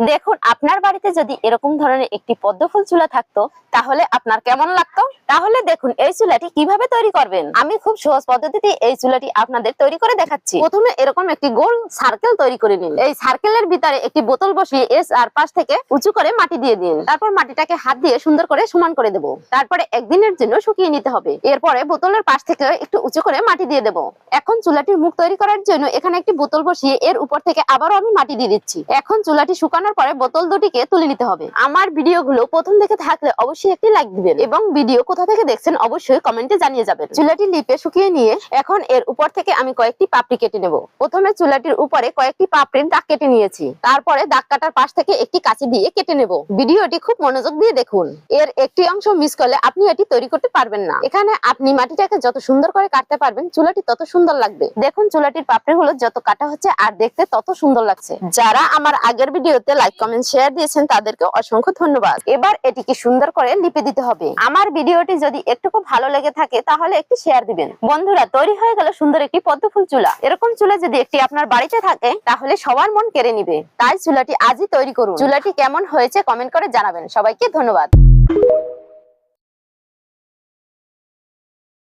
দেখুন, আপনার বাড়িতে যদি এরকম ধরনের একটি পদ্ম ফুল চুলা থাকতো তাহলে আপনার কেমন লাগতো? তাহলে দেখুন এই চুলাটি কিভাবে তৈরি করবেন। আমি খুব সহজ পদ্ধতিতে এই চুলাটি আপনাদের তৈরি করে দেখাচ্ছি। প্রথমে এরকম একটি গোল সার্কেল তৈরি করে নিন। এই সার্কেলের ভিতরে একটি বোতল বসিয়ে এর চারপাশ থেকে উঁচু করে মাটি দিয়ে দিন। তারপর মাটিটাকে হাত দিয়ে সুন্দর করে সমান করে দেব। তারপরে একদিনের জন্য শুকিয়ে নিতে হবে। এরপরে বোতলের পাশ থেকে একটু উঁচু করে মাটি দিয়ে দেব। এখন চুলাটির মুখ তৈরি করার জন্য এখানে একটি বোতল বসিয়ে এর উপর থেকে আবারও আমি মাটি দিয়ে দিচ্ছি। এখন চুলাটি শুকানোর পরে বোতল দুটিকে তুলে নিতে হবে। আমার ভিডিওগুলো প্রথম থেকে থাকলে অবশ্যই একটি লাইক দিবেন এবং ভিডিও কোথা থেকে দেখছেন অবশ্যই কমেন্টে জানিয়ে যাবেন। চুলাটি লিপে শুকিয়ে নিয়ে এখন এর উপর থেকে আমি কয়েকটি পাপড়ি কেটে নেব। প্রথমে চুলাটির উপরে কয়েকটি পাপড়ির দাগ কেটে নিয়েছি। তারপরে দাগ কাটার পাশ থেকে একটি কাঁচি দিয়ে কেটে নেব। ভিডিওটি খুব মনোযোগ দিয়ে দেখুন। এর একটি অংশ মিস করলে আপনি এটি তৈরি করতে পারবেন না। এখানে আপনি মাটিটাকে যত সুন্দর করে কাটতে পারবেন চুলাটি তত সুন্দর লাগবে। দেখুন চুলাটির পাপড়িগুলো যত কাটা হচ্ছে আর দেখতে তত সুন্দর লাগছে। যারা আমার আগের ভিডিওতে লাইক কমেন্ট শেয়ার দিয়েছেন তাদেরকে অসংখ্য ধন্যবাদ। এবার এটিকে সুন্দর করে লিপে দিতে হবে। আমার ভিডিওটি যদি একটুকু ভালো লেগে থাকে তাহলে একটি শেয়ার দিবেন। বন্ধুরা, তৈরি হয়ে গেল সুন্দর একটি পদ্ম ফুল চুলা। এরকম চুলা যদি একটি আপনার বাড়িতে থাকে তাহলে সবার মন কেড়ে নিবে। তাই চুলাটি আজই তৈরি করুন। চুলাটি কেমন হয়েছে কমেন্ট করে জানাবেন। সবাইকে ধন্যবাদ।